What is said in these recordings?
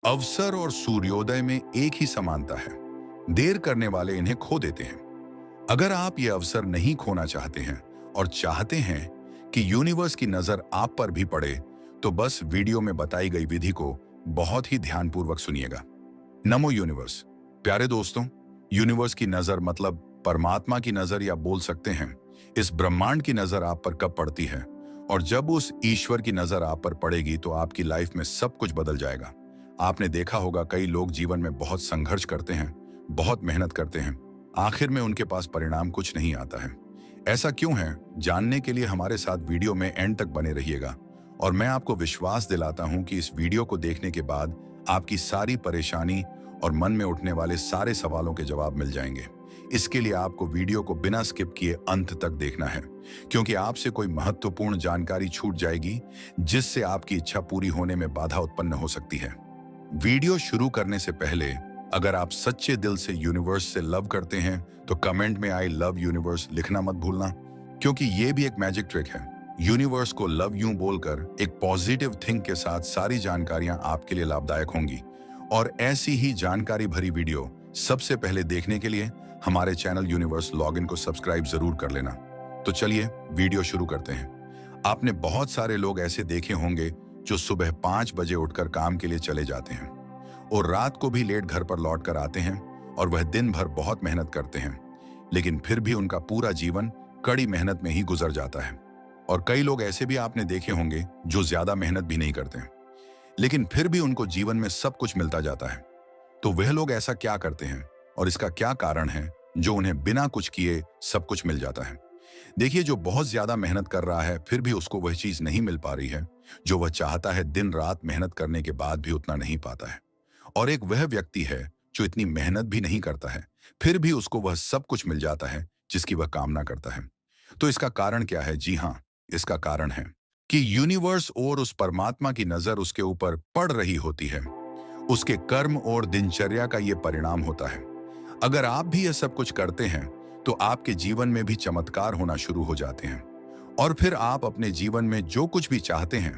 अवसर और सूर्योदय में एक ही समानता है। देर करने वाले इन्हें खो देते हैं। अगर आप ये अवसर नहीं खोना चाहते हैं और चाहते हैं कि यूनिवर्स की नजर आप पर भी पड़े, तो बस वीडियो में बताई गई विधि को बहुत ही ध्यानपूर्वक सुनिएगा। नमो यूनिवर्स। प्यारे दोस्तों, यूनिवर्स की नजर मतलब परमात्मा की नजर, या बोल सकते हैं इस ब्रह्मांड की नजर आप पर कब पड़ती है, और जब उस ईश्वर की नजर आप पर पड़ेगी तो आपकी लाइफ में सब कुछ बदल जाएगा। आपने देखा होगा कई लोग जीवन में बहुत संघर्ष करते हैं, बहुत मेहनत करते हैं, आखिर में उनके पास परिणाम कुछ नहीं आता है। ऐसा क्यों है, जानने के लिए हमारे साथ वीडियो में एंड तक बने रहिएगा। और मैं आपको विश्वास दिलाता हूं कि इस वीडियो को देखने के बाद आपकी सारी परेशानी और मन में उठने वाले सारे सवालों के जवाब मिल जाएंगे। इसके लिए आपको वीडियो को बिना स्किप किए अंत तक देखना है, क्योंकि आपसे कोई महत्वपूर्ण जानकारी छूट जाएगी जिससे आपकी इच्छा पूरी होने में बाधा उत्पन्न हो सकती है। वीडियो शुरू करने से पहले अगर आप सच्चे दिल से यूनिवर्स से लव करते हैं तो कमेंट में आई लव यूनिवर्स लिखना मत भूलना, क्योंकि ये भी एक मैजिक ट्रिक है। यूनिवर्स को लव यू बोलकर एक पॉजिटिव थिंक के साथ सारी जानकारियां आपके लिए लाभदायक होंगी। और ऐसी ही जानकारी भरी वीडियो सबसे पहले देखने के लिए हमारे चैनल यूनिवर्स लॉगिन को सब्सक्राइब जरूर कर लेना। तो चलिए वीडियो शुरू करते हैं। आपने बहुत सारे लोग ऐसे देखे होंगे जो सुबह 5 बजे उठकर काम के लिए चले जाते हैं और रात को भी लेट घर पर लौट कर आते हैं, और वह दिन भर बहुत मेहनत करते हैं, लेकिन फिर भी उनका पूरा जीवन कड़ी मेहनत में ही गुजर जाता है। और कई लोग ऐसे भी आपने देखे होंगे जो ज्यादा मेहनत भी नहीं करते हैं, लेकिन फिर भी उनको जीवन में सब कुछ मिलता जाता है। तो वह लोग ऐसा क्या करते हैं और इसका क्या कारण है जो उन्हें बिना कुछ किए सब कुछ मिल जाता है? देखिए, जो बहुत ज्यादा मेहनत कर रहा है फिर भी उसको वह चीज नहीं मिल पा रही है जो वह चाहता है, दिन रात मेहनत करने के बाद भी उतना नहीं पाता है। और एक वह व्यक्ति है जो इतनी मेहनत भी नहीं करता है, फिर भी उसको वह सब कुछ मिल जाता है जिसकी वह कामना करता है। तो इसका कारण क्या है? जी हाँ, इसका कारण है कि यूनिवर्स और उस परमात्मा की नजर उसके ऊपर पड़ रही होती है। उसके कर्म और दिनचर्या का ये परिणाम होता है। अगर आप भी ये सब कुछ करते हैं तो आपके जीवन में भी चमत्कार होना शुरू हो जाते हैं, और फिर आप अपने जीवन में जो कुछ भी चाहते हैं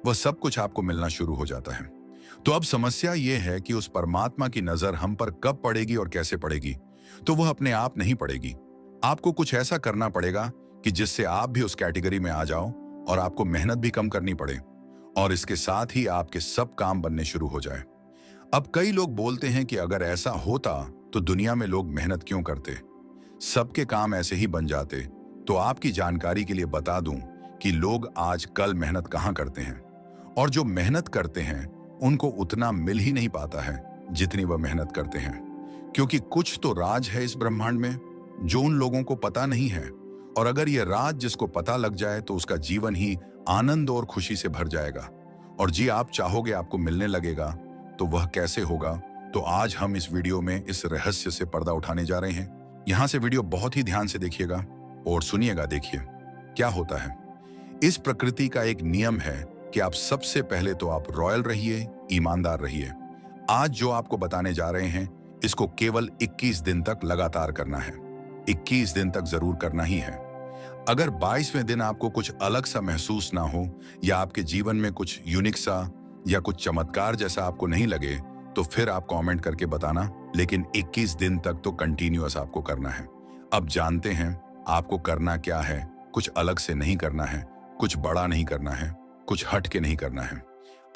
वह सब कुछ आपको मिलना शुरू हो जाता है। तो अब समस्या ये है कि उस परमात्मा की नजर हम पर कब पड़ेगी और कैसे पड़ेगी? तो वह अपने आप नहीं पड़ेगी। आपको कुछ ऐसा करना पड़ेगा कि जिससे आप भी उस कैटेगरी में आ जाओ और आपको मेहनत भी कम करनी पड़े, और इसके साथ ही आपके सब काम बनने शुरू हो जाए। अब कई लोग बोलते हैं कि अगर ऐसा होता तो दुनिया में लोग मेहनत क्यों करते, सबके काम ऐसे ही बन जाते। तो आपकी जानकारी के लिए बता दूं कि लोग आजकल मेहनत कहाँ करते हैं, और जो मेहनत करते हैं उनको उतना मिल ही नहीं पाता है जितनी वह मेहनत करते हैं, क्योंकि कुछ तो राज है इस ब्रह्मांड में जो उन लोगों को पता नहीं है। और अगर यह राज जिसको पता लग जाए तो उसका जीवन ही आनंद और खुशी से भर जाएगा, और जी आप चाहोगे आपको मिलने लगेगा। तो वह कैसे होगा? तो आज हम इस वीडियो में इस रहस्य से पर्दा उठाने जा रहे हैं। यहां से वीडियो बहुत ही ध्यान से देखिएगा और सुनिएगा। देखिए क्या होता है। इस प्रकृति का एक नियम है कि आप सबसे पहले तो आप रॉयल रहिए, ईमानदार रहिए। आज जो आपको बताने जा रहे हैं इसको केवल 21 दिन तक लगातार करना है। 21 दिन तक जरूर करना ही है। अगर 22वें दिन आपको कुछ अलग सा महसूस ना हो, या आपके जीवन में कुछ यूनिक सा या कुछ चमत्कार जैसा आपको नहीं लगे, तो फिर आप कमेंट करके बताना, लेकिन 21 दिन तक तो कंटिन्यूअस आपको करना है। अब जानते हैं आपको करना क्या है। कुछ अलग से नहीं करना है, कुछ बड़ा नहीं करना है, कुछ हट के नहीं करना है।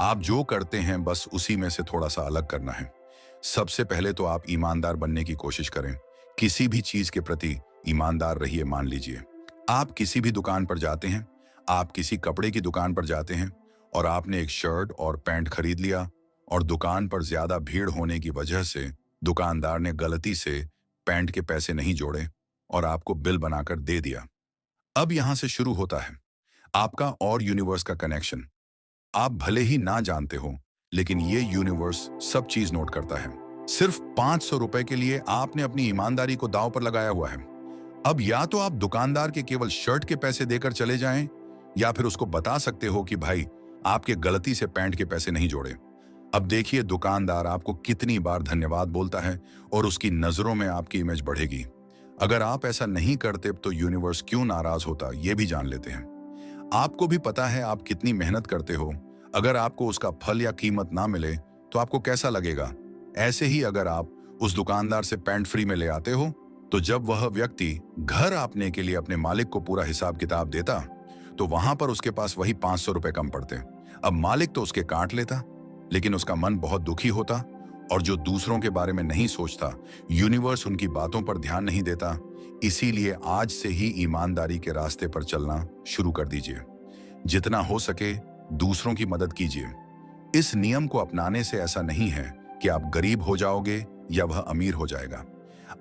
आप जो करते हैं बस उसी में से थोड़ा सा अलग करना है। सबसे पहले तो आप ईमानदार बनने की कोशिश करें। किसी भी चीज के प्रति ईमानदार रहिए। मान लीजिए आप किसी भी दुकान पर जाते हैं, आप किसी कपड़े की दुकान पर जाते हैं और आपने एक शर्ट और पैंट खरीद लिया, और दुकान पर ज्यादा भीड़ होने की वजह से दुकानदार ने गलती से पैंट के पैसे नहीं जोड़े और आपको बिल बनाकर दे दिया। अब यहां से शुरू होता है आपका और यूनिवर्स का कनेक्शन। आप भले ही ना जानते हो, लेकिन ये यूनिवर्स सब चीज नोट करता है। सिर्फ 500 रुपए के लिए आपने अपनी ईमानदारी को दांव पर लगाया हुआ है। अब या तो आप दुकानदार के केवल शर्ट के पैसे देकर चले जाएं, या फिर उसको बता सकते हो कि भाई आपके गलती से पैंट के पैसे नहीं जोड़े। अब देखिए दुकानदार आपको कितनी बार धन्यवाद बोलता है, और उसकी नजरों में आपकी इमेज बढ़ेगी। अगर आप ऐसा नहीं करते तो यूनिवर्स क्यों नाराज होता, ये भी जान लेते हैं। आपको भी पता है आप कितनी मेहनत करते हो। अगर आपको उसका फल या कीमत ना मिले तो आपको कैसा लगेगा? ऐसे ही अगर आप उस दुकानदार से पैंट फ्री में ले आते हो, तो जब वह व्यक्ति घर आपने के लिए अपने मालिक को पूरा हिसाब किताब देता, तो वहां पर उसके पास वही 500 रुपए कम पड़ते। अब मालिक तो उसके काट लेता, लेकिन उसका मन बहुत दुखी होता। और जो दूसरों के बारे में नहीं सोचता, यूनिवर्स उनकी बातों पर ध्यान नहीं देता। इसीलिए आज से ही ईमानदारी के रास्ते पर चलना शुरू कर दीजिए। जितना हो सके दूसरों की मदद कीजिए। इस नियम को अपनाने से ऐसा नहीं है कि आप गरीब हो जाओगे या वह अमीर हो जाएगा।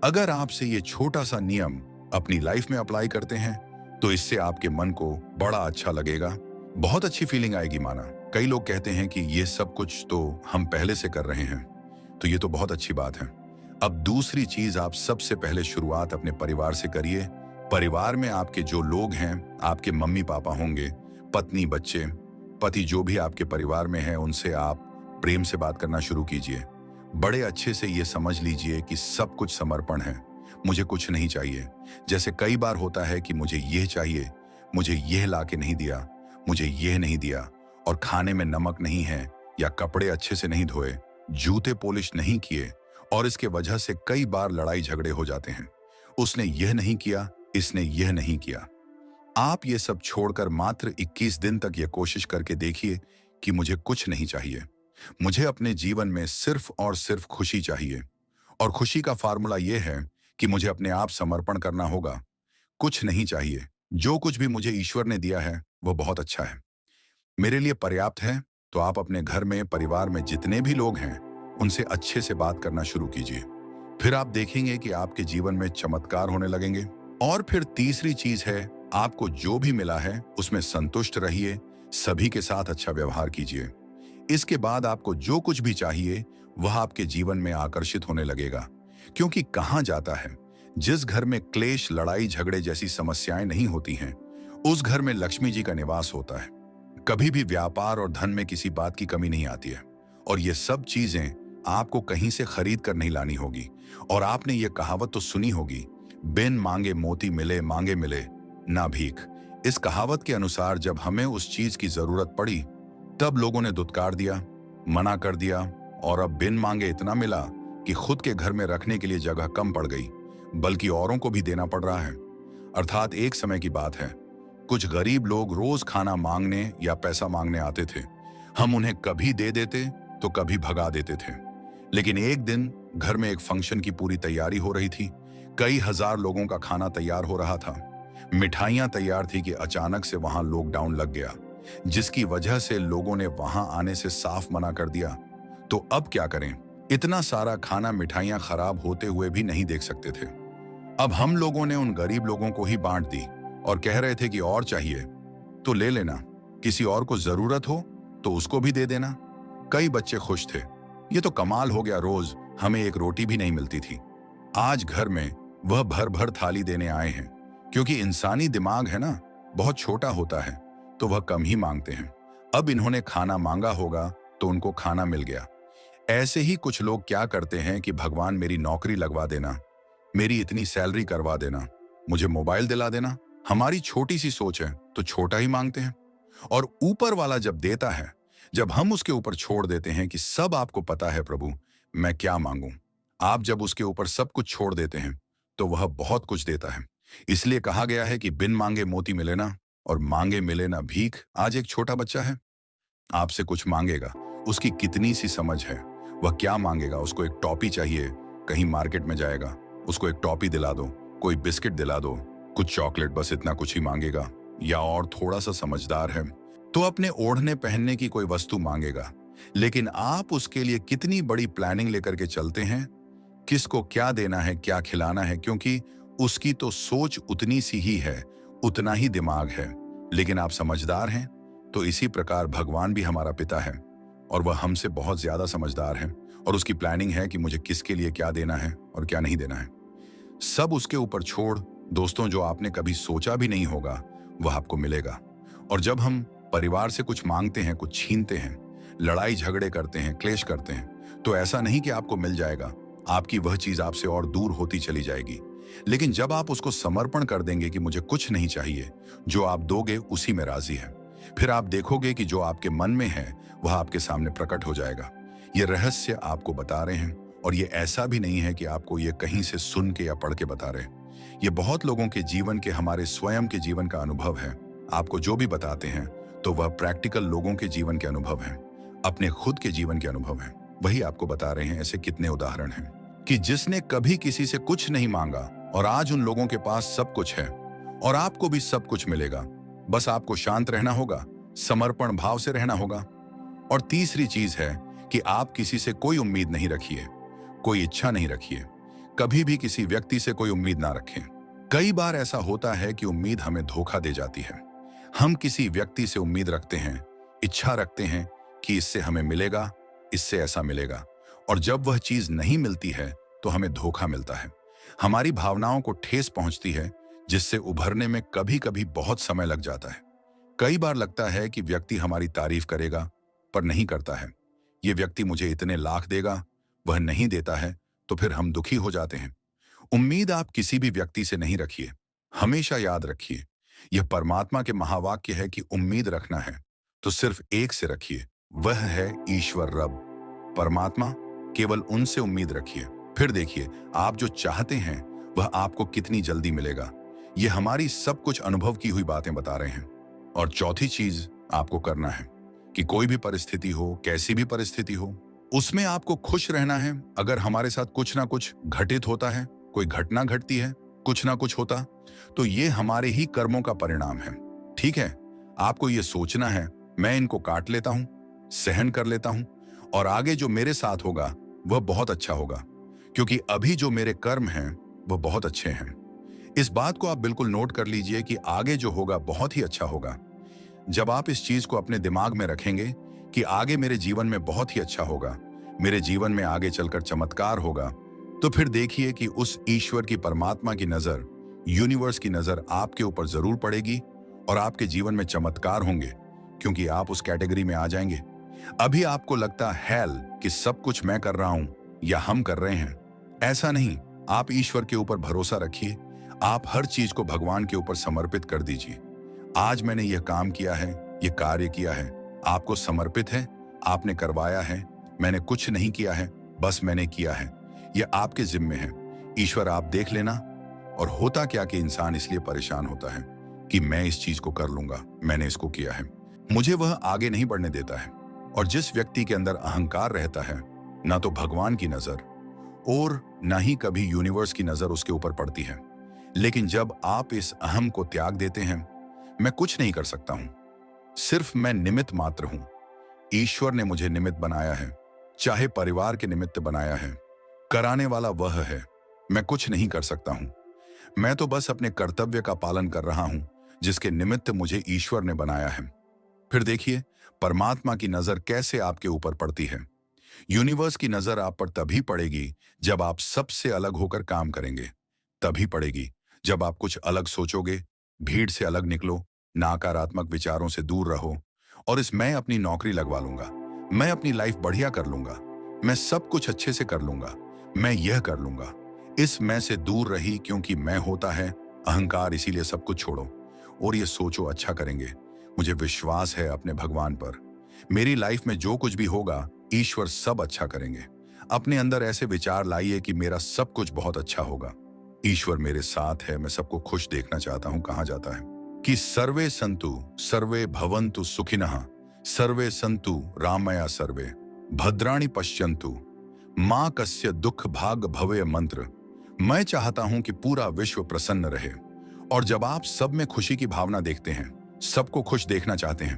अगर आपसे ये छोटा सा नियम अपनी लाइफ में अप्लाई करते हैं, तो इससे आपके मन को बड़ा अच्छा लगेगा, बहुत अच्छी फीलिंग आएगी। माना कई लोग कहते हैं कि ये सब कुछ तो हम पहले से कर रहे हैं, तो ये तो बहुत अच्छी बात है। अब दूसरी चीज, आप सबसे पहले शुरुआत अपने परिवार से करिए। परिवार में आपके जो लोग हैं, आपके मम्मी पापा होंगे, पत्नी, बच्चे, पति, जो भी आपके परिवार में है, उनसे आप प्रेम से बात करना शुरू कीजिए। बड़े अच्छे से ये समझ लीजिए कि सब कुछ समर्पण है, मुझे कुछ नहीं चाहिए। जैसे कई बार होता है कि मुझे यह चाहिए, मुझे यह ला के नहीं दिया, मुझे यह नहीं दिया, और खाने में नमक नहीं है, या कपड़े अच्छे से नहीं धोए, जूते पॉलिश नहीं किए, और इसके वजह से कई बार लड़ाई झगड़े हो जाते हैं। उसने यह नहीं किया, इसने यह नहीं किया। आप ये सब छोड़कर मात्र 21 दिन तक ये कोशिश करके देखिए कि मुझे कुछ नहीं चाहिए, मुझे अपने जीवन में सिर्फ और सिर्फ खुशी चाहिए। और खुशी का फार्मूला यह है कि मुझे अपने आप समर्पण करना होगा। कुछ नहीं चाहिए, जो कुछ भी मुझे ईश्वर ने दिया है वो बहुत अच्छा है, मेरे लिए पर्याप्त है। तो आप अपने घर में, परिवार में जितने भी लोग हैं, उनसे अच्छे से बात करना शुरू कीजिए। फिर आप देखेंगे कि आपके जीवन में चमत्कार होने लगेंगे। और फिर तीसरी चीज है, आपको जो भी मिला है उसमें संतुष्ट रहिए, सभी के साथ अच्छा व्यवहार कीजिए। इसके बाद आपको जो कुछ भी चाहिए वह आपके जीवन में आकर्षित होने लगेगा। क्योंकि कहा जाता है, जिस घर में क्लेश, लड़ाई झगड़े जैसी समस्याएं नहीं होती हैं, उस घर में लक्ष्मी जी का निवास होता है। कभी भी व्यापार और धन में किसी बात की कमी नहीं आती है। और ये सब चीजें आपको कहीं से खरीद कर नहीं लानी होगी। और आपने ये कहावत तो सुनी होगी, बिन मांगे मोती मिले, मांगे मिले ना भीख। इस कहावत के अनुसार जब हमें उस चीज की जरूरत पड़ी, तब लोगों ने दुत्कार दिया, मना कर दिया, और अब बिन मांगे इतना मिला कि खुद के घर में रखने के लिए जगह कम पड़ गई, बल्कि औरों को भी देना पड़ रहा है। अर्थात एक समय की बात है, कुछ गरीब लोग रोज खाना मांगने या पैसा मांगने आते थे। हम उन्हें कभी दे देते तो कभी भगा देते थे। लेकिन एक दिन घर में एक फंक्शन की पूरी तैयारी हो रही थी, कई हजार लोगों का खाना तैयार हो रहा था, मिठाइयां तैयार थी कि अचानक से वहां लॉकडाउन लग गया, जिसकी वजह से लोगों ने वहां आने से साफ मना कर दिया। तो अब क्या करें? इतना सारा खाना, मिठाइयां खराब होते हुए भी नहीं देख सकते थे। अब हम लोगों ने उन गरीब लोगों को ही बांट दी और कह रहे थे कि और चाहिए तो ले लेना, किसी और को जरूरत हो तो उसको भी दे देना। कई बच्चे खुश थे, ये तो कमाल हो गया, रोज हमें एक रोटी भी नहीं मिलती थी, आज घर में वह भर भर थाली देने आए हैं। क्योंकि इंसानी दिमाग है ना, बहुत छोटा होता है, तो वह कम ही मांगते हैं। अब इन्होंने खाना मांगा होगा तो उनको खाना मिल गया। ऐसे ही कुछ लोग क्या करते हैं कि भगवान मेरी नौकरी लगवा देना, मेरी इतनी सैलरी करवा देना, मुझे मोबाइल दिला देना। हमारी छोटी सी सोच है तो छोटा ही मांगते हैं। और ऊपर वाला जब देता है, जब हम उसके ऊपर छोड़ देते हैं कि सब आपको पता है प्रभु, मैं क्या मांगूं, आप जब उसके ऊपर सब कुछ छोड़ देते हैं तो वह बहुत कुछ देता है। इसलिए कहा गया है कि बिन मांगे मोती मिले ना, और मांगे मिले ना भीख। आज एक छोटा बच्चा है, आपसे कुछ मांगेगा, उसकी कितनी सी समझ है, वह क्या मांगेगा? उसको एक टॉफी चाहिए, कहीं मार्केट में जाएगा, उसको एक टॉफी दिला दो, कोई बिस्किट दिला दो, कुछ चॉकलेट, बस इतना कुछ ही मांगेगा। या और थोड़ा सा समझदार है तो अपने ओढ़ने पहनने की कोई वस्तु मांगेगा। लेकिन आप उसके लिए कितनी बड़ी प्लानिंग लेकर के चलते हैं, किसको क्या देना है, क्या खिलाना है, क्योंकि उसकी तो सोच उतनी सी ही है, उतना ही दिमाग है। लेकिन आप समझदार हैं। तो इसी प्रकार भगवान भी हमारा पिता है और वह हमसे बहुत ज्यादा समझदार है, और उसकी प्लानिंग है कि मुझे किसके लिए क्या देना है और क्या नहीं देना है। सब उसके ऊपर छोड़ दोस्तों, जो आपने कभी सोचा भी नहीं होगा वह आपको मिलेगा। और जब हम परिवार से कुछ मांगते हैं, कुछ छीनते हैं, लड़ाई झगड़े करते हैं, क्लेश करते हैं, तो ऐसा नहीं कि आपको मिल जाएगा, आपकी वह चीज आपसे और दूर होती चली जाएगी। लेकिन जब आप उसको समर्पण कर देंगे कि मुझे कुछ नहीं चाहिए, जो आप दोगे उसी में राजी है, फिर आप देखोगे कि जो आपके मन में है वह आपके सामने प्रकट हो जाएगा। ये रहस्य आपको बता रहे हैं, और ये ऐसा भी नहीं है कि आपको ये कहीं से सुन के या पढ़ के बता रहे हैं। ये बहुत लोगों के जीवन के, हमारे स्वयं के जीवन का अनुभव है। आपको जो भी बताते हैं तो वह प्रैक्टिकल लोगों के जीवन के अनुभव हैं, अपने खुद के जीवन के अनुभव हैं। वही आपको बता रहे हैं। ऐसे कितने उदाहरण हैं कि जिसने कभी किसी से कुछ नहीं मांगा और आज उन लोगों के पास सब कुछ है, और आपको भी सब कुछ मिलेगा। बस आपको शांत रहना होगा, समर्पण भाव से रहना होगा। और तीसरी चीज है कि आप किसी से कोई उम्मीद नहीं रखिए, कोई इच्छा नहीं रखिए। कभी भी किसी व्यक्ति से कोई उम्मीद ना रखें। कई बार ऐसा होता है कि उम्मीद हमें धोखा दे जाती है। हम किसी व्यक्ति से उम्मीद रखते हैं, इच्छा रखते हैं कि इससे हमें मिलेगा, इससे ऐसा मिलेगा, और जब वह चीज नहीं मिलती है तो हमें धोखा मिलता है। हमारी भावनाओं को ठेस पहुंचती है, जिससे उभरने में कभी कभी बहुत समय लग जाता है। कई बार लगता है कि व्यक्ति हमारी तारीफ करेगा, पर नहीं करता है। ये व्यक्ति मुझे इतने लाख देगा, वह नहीं देता है, तो फिर हम दुखी हो जाते हैं। उम्मीद आप किसी भी व्यक्ति से नहीं रखिए। हमेशा याद रखिए, यह परमात्मा के महावाक्य है कि उम्मीद रखना है तो सिर्फ एक से रखिए, वह है ईश्वर रब, परमात्मा। केवल उनसे उम्मीद रखिए, फिर देखिए आप जो चाहते हैं वह आपको कितनी जल्दी मिलेगा। ये हमारी सब कुछ अनुभव की हुई बातें बता रहे हैं। और चौथी चीज आपको करना है कि कोई भी परिस्थिति हो, कैसी भी परिस्थिति हो, उसमें आपको खुश रहना है। अगर हमारे साथ कुछ ना कुछ घटित होता है, कोई घटना घटती है, कुछ ना कुछ होता, तो ये हमारे ही कर्मों का परिणाम है। ठीक है, आपको ये सोचना है, मैं इनको काट लेता हूं, सहन कर लेता हूं, और आगे जो मेरे साथ होगा वह बहुत अच्छा होगा, क्योंकि अभी जो मेरे कर्म हैं वह बहुत अच्छे हैं। इस बात को आप बिल्कुल नोट कर लीजिए कि आगे जो होगा बहुत ही अच्छा होगा। जब आप इस चीज को अपने दिमाग में रखेंगे कि आगे मेरे जीवन में बहुत ही अच्छा होगा, मेरे जीवन में आगे चलकर चमत्कार होगा, तो फिर देखिए कि उस ईश्वर की, परमात्मा की नजर, यूनिवर्स की नजर आपके ऊपर जरूर पड़ेगी और आपके जीवन में चमत्कार होंगे, क्योंकि आप उस कैटेगरी में आ जाएंगे। अभी आपको लगता है कि सब कुछ मैं कर रहा हूं या हम कर रहे हैं। ऐसा नहीं, आप ईश्वर के ऊपर भरोसा रखिए। आप हर चीज को भगवान के ऊपर समर्पित कर दीजिए। आज मैंने यह काम किया है, यह कार्य किया है, आपको समर्पित है, आपने करवाया है, मैंने कुछ नहीं किया है, बस मैंने किया है। यह आपके जिम्मे है। ईश्वर आप देख लेना। और होता क्या कि इंसान इसलिए परेशान होता है कि मैं इस चीज को कर लूंगा, मैंने इसको किया है, मुझे वह आगे नहीं बढ़ने देता है। और जिस व्यक्ति के अंदर अहंकार रहता है, ना तो भगवान की नजर और ना ही कभी यूनिवर्स की नजर उसके ऊपर पड़ती है। लेकिन जब आप इस अहम को त्याग देते हैं, मैं कुछ नहीं कर सकता हूं, सिर्फ मैं निमित्त मात्र हूं, ईश्वर ने मुझे निमित्त बनाया है, चाहे परिवार के निमित्त बनाया है, कराने वाला वह है, मैं कुछ नहीं कर सकता हूं। मैं तो बस अपने कर्तव्य का पालन कर रहा हूं, जिसके निमित्त मुझे ईश्वर ने बनाया है। फिर देखिए परमात्मा की नजर कैसे आपके ऊपर पड़ती है। यूनिवर्स की नजर आप पर तभी पड़ेगी जब आप सबसे अलग होकर काम करेंगे, तभी पड़ेगी जब आप कुछ अलग सोचोगे, भीड़ से अलग निकलो, नकारात्मक विचारों से दूर रहो, और इस मैं अपनी नौकरी लगवा लूंगा, मैं अपनी लाइफ बढ़िया कर लूंगा, मैं सब कुछ अच्छे से कर लूंगा, मैं यह कर लूंगा, इस मैं से दूर रही, क्योंकि मैं होता है अहंकार, इसीलिए सब कुछ छोड़ो और ये सोचो अच्छा करेंगे। मुझे विश्वास है अपने भगवान पर, मेरी लाइफ में जो कुछ भी होगा ईश्वर सब अच्छा करेंगे। अपने अंदर ऐसे विचार लाइए कि मेरा सब कुछ बहुत अच्छा होगा, ईश्वर मेरे साथ है, मैं सबको खुश देखना चाहता हूं। कहा जाता है कि सर्वे संतु सर्वे भवन्तु सुखिनः, सर्वे संतु रामया सर्वे भद्राणि पश्यन्तु, मां कस्य दुख भाग भवे मंत्र। मैं चाहता हूं कि पूरा विश्व प्रसन्न रहे। और जब आप सब में खुशी की भावना देखते हैं, सबको खुश देखना चाहते हैं,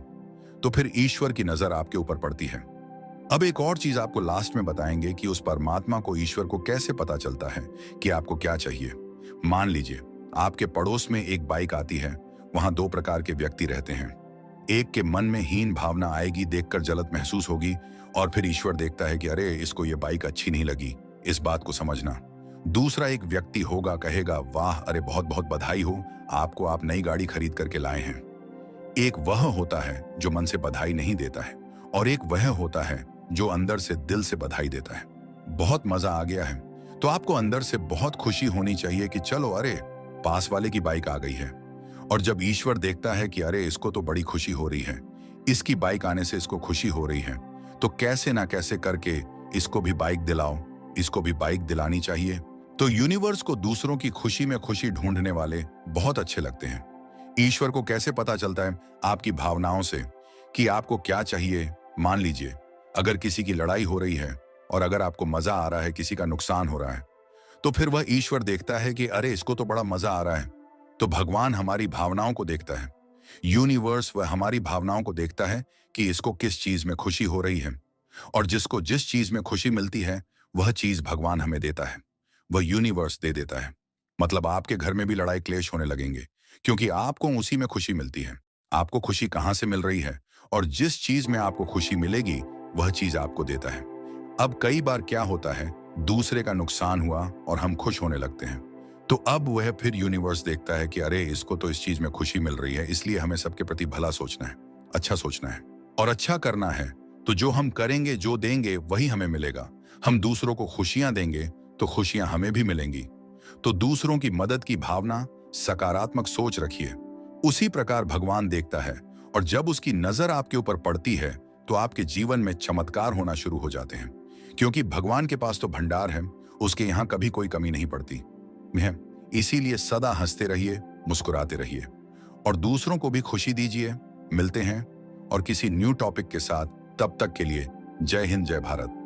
तो फिर ईश्वर की नजर आपके ऊपर पड़ती है। अब एक और चीज आपको लास्ट में बताएंगे कि उस परमात्मा को, ईश्वर को कैसे पता चलता है कि आपको क्या चाहिए। मान लीजिए आपके पड़ोस में एक बाइक आती है, वहां दो प्रकार के व्यक्ति रहते हैं। एक के मन में हीन भावना आएगी, देखकर जलत महसूस होगी, और फिर ईश्वर देखता है कि अरे इसको ये बाइक अच्छी नहीं लगी, इस बात को समझना। दूसरा एक व्यक्ति होगा, कहेगा वाह, अरे बहुत बहुत बधाई हो आपको, आप नई गाड़ी खरीद करके लाए हैं। एक वह होता है जो मन से बधाई नहीं देता है, और एक वह होता है जो अंदर से, दिल से बधाई देता है। बहुत मजा आ गया है, तो आपको अंदर से बहुत खुशी होनी चाहिए कि चलो अरे पास वाले की बाइक आ गई है। और जब ईश्वर देखता है कि अरे इसको तो बड़ी खुशी हो रही है, इसकी बाइक आने से इसको खुशी हो रही है, तो कैसे ना कैसे करके इसको भी बाइक दिलाओ, इसको भी बाइक दिलानी चाहिए। तो यूनिवर्स को दूसरों की खुशी में खुशी ढूंढने वाले बहुत अच्छे लगते हैं। ईश्वर को कैसे पता चलता है? आपकी भावनाओं से, कि आपको क्या चाहिए। मान लीजिए अगर किसी की लड़ाई हो रही है और अगर आपको मजा आ रहा है, किसी का नुकसान हो रहा है, तो फिर वह ईश्वर देखता है कि अरे इसको तो बड़ा मजा आ रहा है। तो भगवान हमारी भावनाओं को देखता है। यूनिवर्स वह हमारी भावनाओं को देखता है कि इसको किस चीज में खुशी हो रही है, और जिसको जिस चीज में खुशी मिलती है वह चीज भगवान हमें देता है, वह यूनिवर्स दे देता है। मतलब आपके घर में भी लड़ाई क्लेश होने लगेंगे, क्योंकि आपको उसी में खुशी मिलती है। आपको खुशी कहाँ से मिल रही है, और जिस चीज में आपको खुशी मिलेगी वह चीज आपको देता है। अब कई बार क्या होता है, दूसरे का नुकसान हुआ और हम खुश होने लगते हैं, तो अब वह फिर यूनिवर्स देखता है कि अरे इसको तो इस चीज में खुशी मिल रही है, इसलिए हमें सबके प्रति भला सोचना है, अच्छा सोचना है और अच्छा करना है। तो जो हम करेंगे, जो देंगे वही हमें मिलेगा। हम दूसरों को खुशियां देंगे तो खुशियां हमें भी मिलेंगी। तो दूसरों की मदद की भावना, सकारात्मक सोच रखिए। उसी प्रकार भगवान देखता है, और जब उसकी नजर आपके ऊपर पड़ती है तो आपके जीवन में चमत्कार होना शुरू हो जाते हैं, क्योंकि भगवान के पास तो भंडार है, उसके यहाँ कभी कोई कमी नहीं पड़ती है। इसीलिए सदा हंसते रहिए, मुस्कुराते रहिए और दूसरों को भी खुशी दीजिए। मिलते हैं और किसी न्यू टॉपिक के साथ, तब तक के लिए जय हिंद, जय भारत।